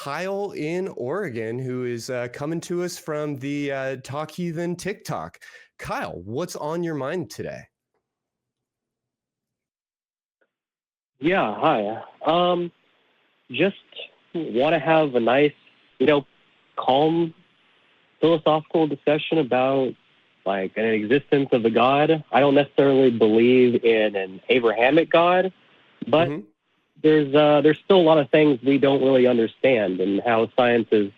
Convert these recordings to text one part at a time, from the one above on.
Kyle in Oregon, who is coming to us from the Talk Heathen TikTok. Kyle, what's on your mind today? Yeah, hi. Just want to have a nice, calm philosophical discussion about like an existence of a God. I don't necessarily believe in an Abrahamic God, but there's still a lot of things we don't really understand, and how science is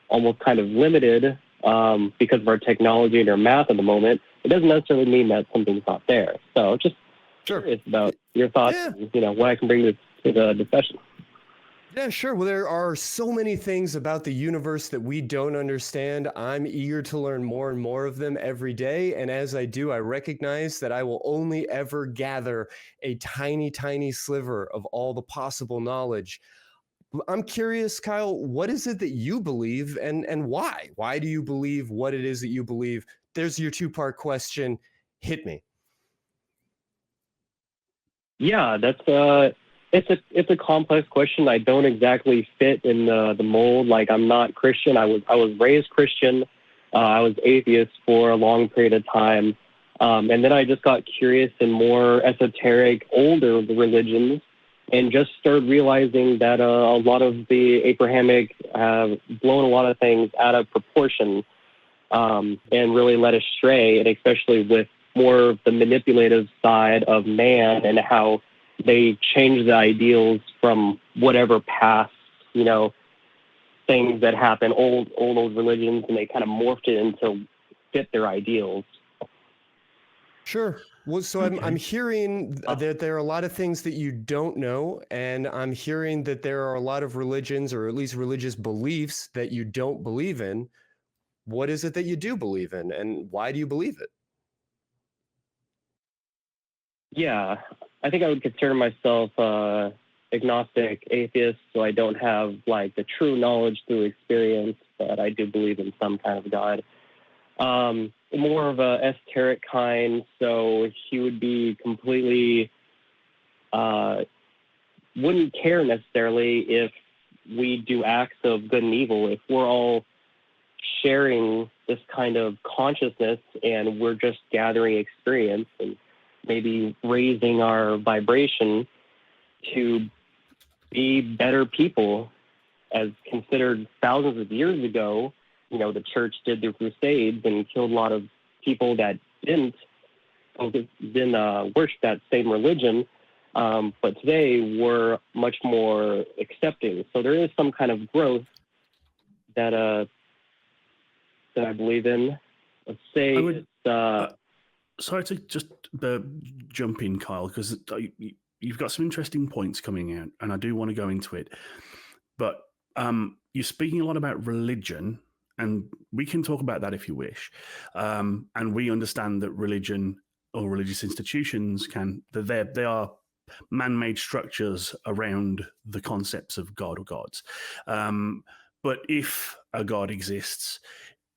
almost kind of limited because of our technology and our math at the moment. It doesn't necessarily mean that something's not there. So just curious about your thoughts, and, what I can bring to the discussion. Yeah, sure. Well, there are so many things about the universe that we don't understand. I'm eager to learn more and more of them every day. And as I do, I recognize that I will only ever gather a tiny, tiny sliver of all the possible knowledge. I'm curious, Kyle, what is it that you believe and why? Why do you believe what it is that you believe? There's your two-part question. Hit me. Yeah, that's it's a complex question. I don't exactly fit in the mold. Like, I'm not Christian. I was raised Christian. I was atheist for a long period of time, and then I just got curious in more esoteric, older religions, and just started realizing that a lot of the Abrahamic have blown a lot of things out of proportion, and really led astray, and especially with more of the manipulative side of man and how they change the ideals from whatever past, things that happen, old religions, and they kind of morphed it into fit their ideals. Sure. Well, so I'm hearing that there are a lot of things that you don't know, and I'm hearing that there are a lot of religions, or at least religious beliefs, that you don't believe in. What is it that you do believe in, and why do you believe it? Yeah, I think I would consider myself agnostic atheist, so I don't have like the true knowledge through experience, but I do believe in some kind of God. More of a esoteric kind, so he would be completely wouldn't care necessarily if we do acts of good and evil. If we're all sharing this kind of consciousness and we're just gathering experience and maybe raising our vibration to be better people, as considered thousands of years ago, the church did the Crusades and killed a lot of people that didn't worship that same religion. But today we're much more accepting. So there is some kind of growth that I believe in. Let's say sorry to just jump in, Kyle, because you've got some interesting points coming out, and I do want to go into it. But you're speaking a lot about religion, and we can talk about that if you wish. And we understand that religion or religious institutions they are man-made structures around the concepts of God or gods. But if a God exists,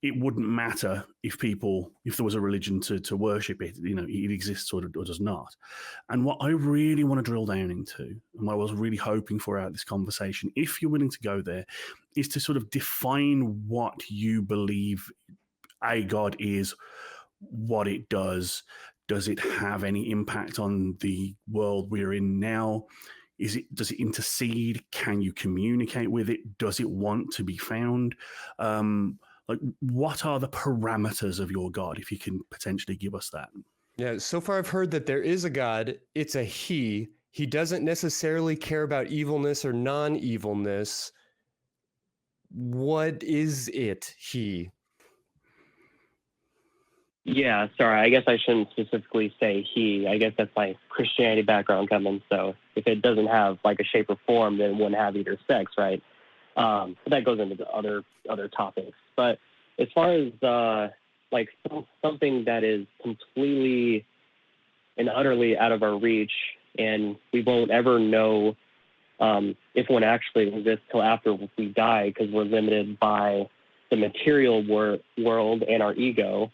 it wouldn't matter if there was a religion to worship it, it exists or does not. And what I really want to drill down into, and what I was really hoping for out of this conversation, if you're willing to go there, is to sort of define what you believe a God is, what it does. Does it have any impact on the world we're in now? Does it intercede? Can you communicate with it? Does it want to be found? Like, what are the parameters of your God, if you can potentially give us that? Yeah, so far I've heard that there is a God. It's a he. He doesn't necessarily care about evilness or non-evilness. What is it, he? Yeah, sorry. I guess I shouldn't specifically say he. I guess that's my Christianity background coming. So if it doesn't have like a shape or form, then it wouldn't have either sex, right? But that goes into the other topics. But as far as like something that is completely and utterly out of our reach, and we won't ever know if one actually exists till after we die, because we're limited by the material world and our ego.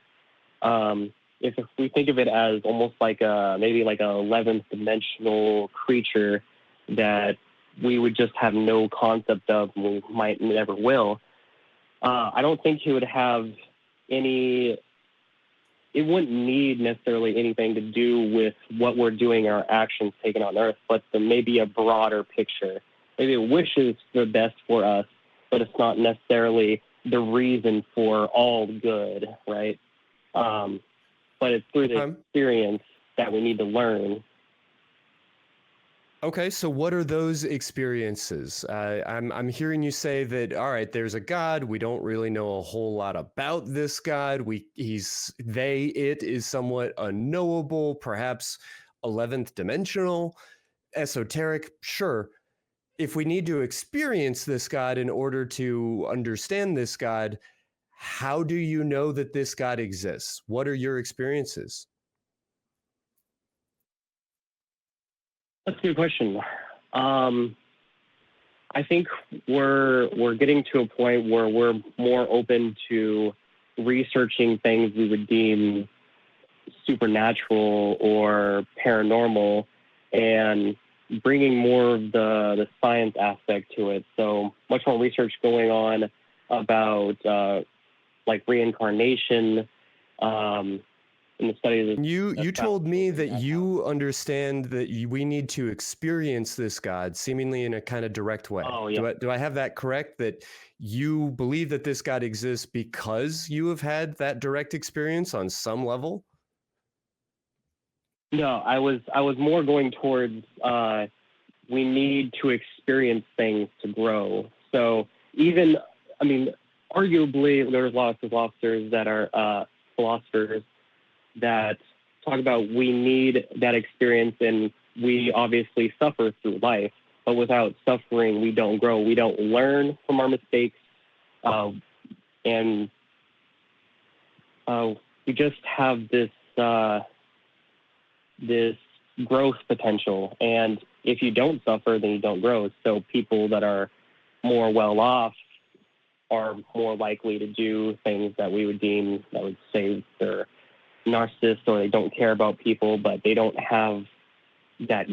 If we think of it as almost like maybe like a 11th dimensional creature that we would just have no concept of, and we might never will. I don't think he would have any. It wouldn't need necessarily anything to do with what we're doing, our actions taken on Earth, but maybe a broader picture. Maybe it wishes the best for us, but it's not necessarily the reason for all good, right? But it's through the experience that we need to learn. Okay, so what are those experiences? I'm hearing you say that, all right, there's a God. We don't really know a whole lot about this God. It is somewhat unknowable, perhaps 11th dimensional, esoteric, sure. If we need to experience this God in order to understand this God, how do you know that this God exists? What are your experiences? That's a good question. I think we're getting to a point where we're more open to researching things we would deem supernatural or paranormal, and bringing more of the science aspect to it. So much more research going on about like reincarnation. In the study of you told me that you understand that we need to experience this God seemingly in a kind of direct way. Oh, yeah. Do I have that correct? That you believe that this God exists because you have had that direct experience on some level? No, I was more going towards we need to experience things to grow. So even, I mean, arguably there's lots of philosophers that are philosophers that talk about we need that experience, and we obviously suffer through life, but without suffering, we don't grow. We don't learn from our mistakes, and we just have this this growth potential. And if you don't suffer, then you don't grow. So people that are more well off are more likely to do things that we would deem, that would say they're narcissists or they don't care about people, but they don't have that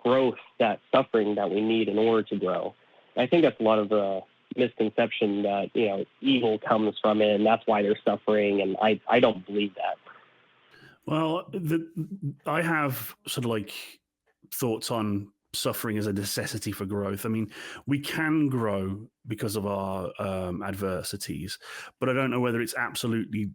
growth, that suffering that we need in order to grow. I think that's a lot of the misconception that, you know, evil comes from it and that's why they're suffering. And I don't believe that. Well, I have sort of like thoughts on suffering as a necessity for growth. I mean, we can grow because of our adversities, but I don't know whether it's absolutely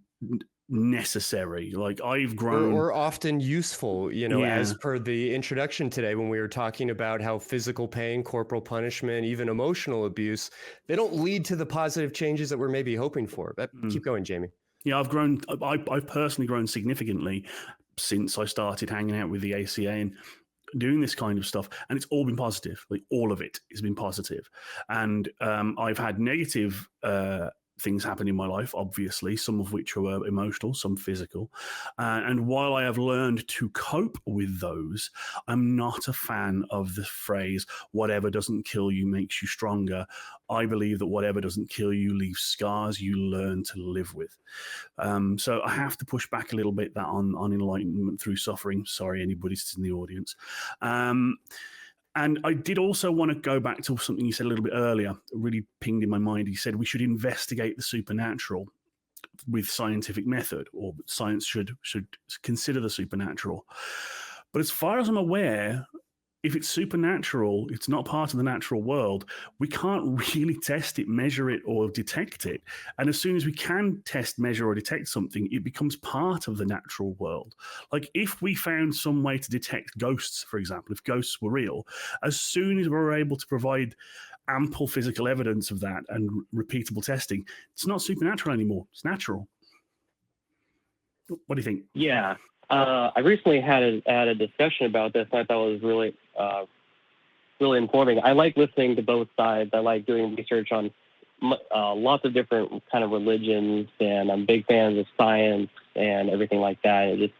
necessary. Like I've grown, or often useful, you know, as per the introduction today when we were talking about how physical pain, corporal punishment, even emotional abuse, they don't lead to the positive changes that we're maybe hoping for. But keep going, Jamie. Yeah, I've grown. I've personally grown significantly since I started hanging out with the ACA and doing this kind of stuff, and it's all been positive. Like all of it has been positive. And I've had negative things happen in my life, obviously, some of which were emotional, some physical. And while I have learned to cope with those, I'm not a fan of the phrase, whatever doesn't kill you makes you stronger. I believe that whatever doesn't kill you leaves scars you learn to live with. So I have to push back a little bit that on enlightenment through suffering. Sorry, any Buddhists in the audience. And I did also want to go back to something you said a little bit earlier, really pinged in my mind. You said we should investigate the supernatural with scientific method, or science should consider the supernatural. But as far as I'm aware, if it's supernatural, it's not part of the natural world. We can't really test it, measure it, or detect it. And as soon as we can test, measure, or detect something, it becomes part of the natural world. Like if we found some way to detect ghosts, for example, if ghosts were real, as soon as we're able to provide ample physical evidence of that and repeatable testing, it's not supernatural anymore. It's natural. What do you think? Yeah. I recently had a discussion about this, and I thought it was really informing. I like listening to both sides. I like doing research on lots of different kind of religions, and I'm big fans of science and everything like that. And just,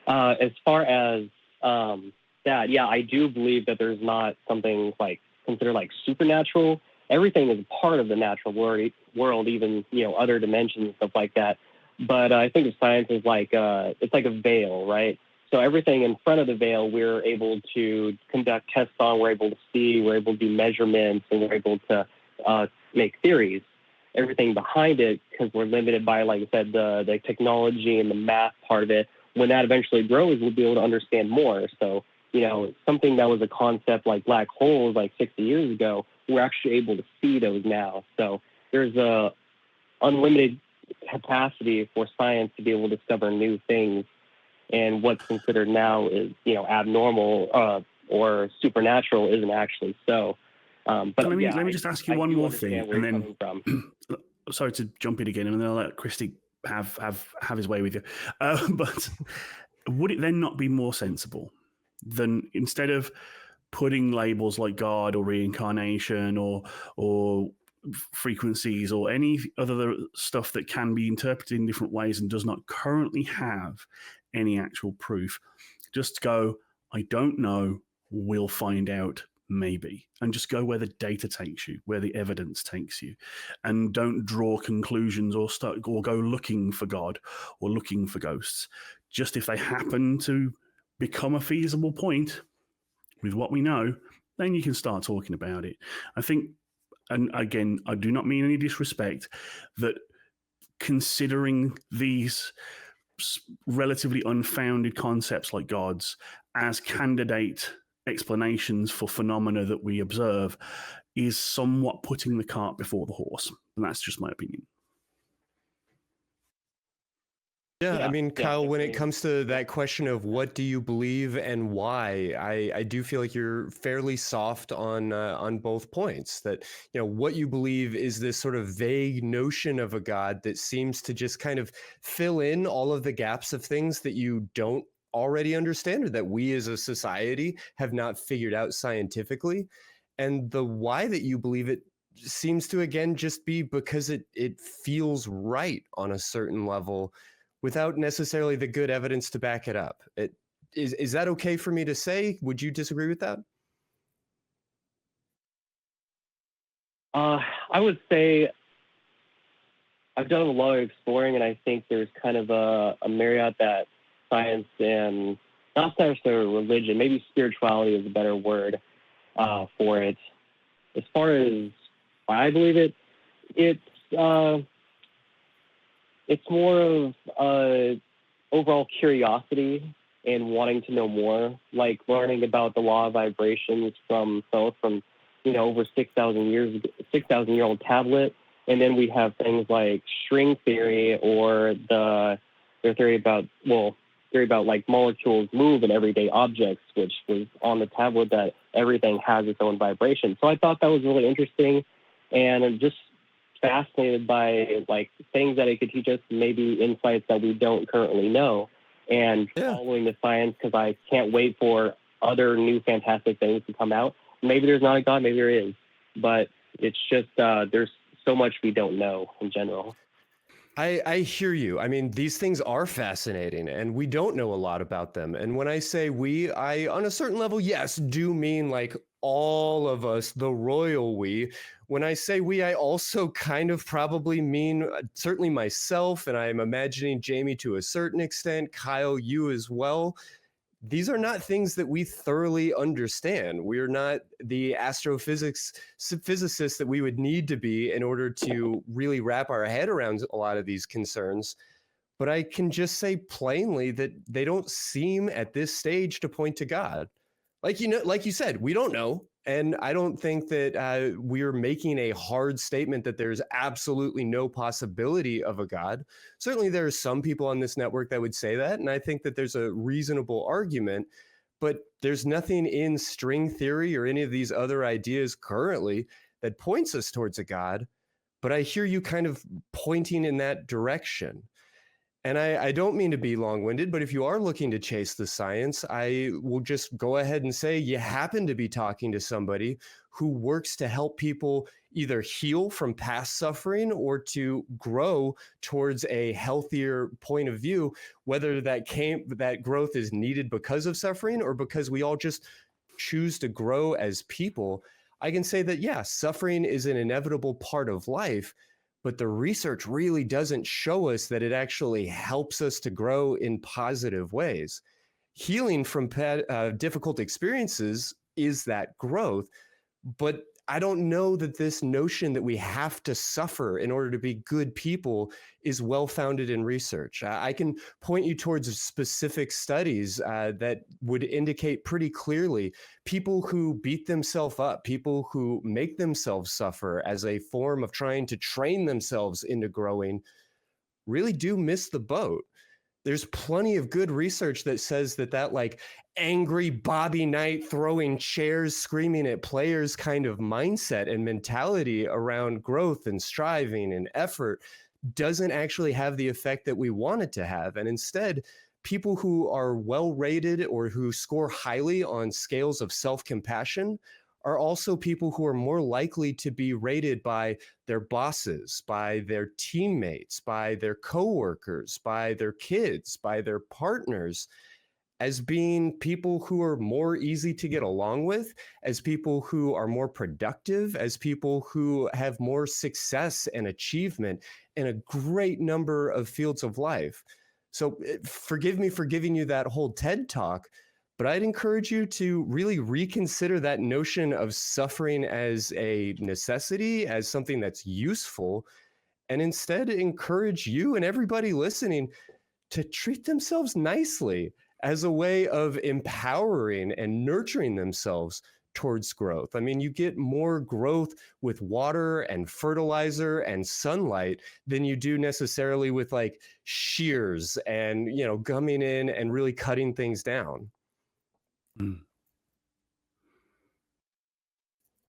as far as that, yeah, I do believe that there's not something like considered like supernatural. Everything is part of the natural world, even, you know, other dimensions, stuff like that. But I think of science as like it's like a veil, right? So everything in front of the veil, we're able to conduct tests on, we're able to see, we're able to do measurements, and we're able to make theories. Everything behind it, because we're limited by, like I said, the technology and the math part of it, when that eventually grows, we'll be able to understand more. So, something that was a concept like black holes like 60 years ago, we're actually able to see those now. So there's a unlimited capacity for science to be able to discover new things. And what's considered now is, abnormal or supernatural isn't actually so. But let me just ask you one more thing, and then sorry to jump in again, and then I'll let Christy have his way with you. But would it then not be more sensible than, instead of putting labels like God or reincarnation or frequencies or any other stuff that can be interpreted in different ways and does not currently have any actual proof, just go, I don't know, we'll find out, maybe, and just go where the data takes you, where the evidence takes you, and don't draw conclusions or go looking for God or looking for ghosts. Just if they happen to become a feasible point with what we know, then you can start talking about it. I think, and again, I do not mean any disrespect, that considering these relatively unfounded concepts like gods as candidate explanations for phenomena that we observe is somewhat putting the cart before the horse. And that's just my opinion. Yeah, I mean, Kyle, when it comes to that question of what do you believe and why, I do feel like you're fairly soft on both points. That, what you believe is this sort of vague notion of a God that seems to just kind of fill in all of the gaps of things that you don't already understand, or that we as a society have not figured out scientifically. And the why that you believe it seems to, again, just be because it feels right on a certain level, without necessarily the good evidence to back it up. Is that okay for me to say? Would you disagree with that? I would say I've done a lot of exploring, and I think there's kind of a myriad that science and not necessarily religion, maybe spirituality is a better word for it. As far as why I believe it, it's more of overall curiosity and wanting to know more, like learning about the law of vibrations from over 6,000-year-old tablet. And then we have things like string theory, or their theory about like molecules move in everyday objects, which was on the tablet, that everything has its own vibration. So I thought that was really interesting, and I'm just fascinated by like things that it could teach us, maybe insights that we don't currently know, and following the science, because I can't wait for other new fantastic things to come out. Maybe there's not a God, maybe there is, but it's just there's so much we don't know in general. I hear you. I mean, these things are fascinating, and we don't know a lot about them. And when I say we, I, on a certain level, yes, do mean like all of us, the royal we. When I say we, I also kind of probably mean certainly myself, and I'm imagining Jamie to a certain extent, Kyle, you as well. These are not things that we thoroughly understand. We're not the physicists that we would need to be in order to really wrap our head around a lot of these concerns. But I can just say plainly that they don't seem at this stage to point to God. Like you said, we don't know. And I don't think that we're making a hard statement that there's absolutely no possibility of a God. Certainly there are some people on this network that would say that, and I think that there's a reasonable argument, but there's nothing in string theory or any of these other ideas currently that points us towards a God. But I hear you kind of pointing in that direction. And I don't mean to be long-winded, but if you are looking to chase the science, I will just go ahead and say you happen to be talking to somebody who works to help people either heal from past suffering or to grow towards a healthier point of view, whether that growth is needed because of suffering or because we all just choose to grow as people. I can say that, yeah, suffering is an inevitable part of life, but the research really doesn't show us that it actually helps us to grow in positive ways. healing from difficult experiences is that growth. But I don't know that this notion that we have to suffer in order to be good people is well founded in research. I can point you towards specific studies that would indicate pretty clearly people who beat themselves up, people who make themselves suffer as a form of trying to train themselves into growing, really do miss the boat. There's plenty of good research that says that like angry Bobby Knight throwing chairs, screaming at players kind of mindset and mentality around growth and striving and effort doesn't actually have the effect that we want it to have. And instead, people who are well rated or who score highly on scales of self-compassion are also people who are more likely to be rated by their bosses, by their teammates, by their coworkers, by their kids, by their partners, as being people who are more easy to get along with, as people who are more productive, as people who have more success and achievement in a great number of fields of life. So forgive me for giving you that whole TED talk, but I'd encourage you to really reconsider that notion of suffering as a necessity, as something that's useful, and instead encourage you and everybody listening to treat themselves nicely as a way of empowering and nurturing themselves towards growth. I mean, you get more growth with water and fertilizer and sunlight than you do necessarily with like shears and, gumming in and really cutting things down. Mm.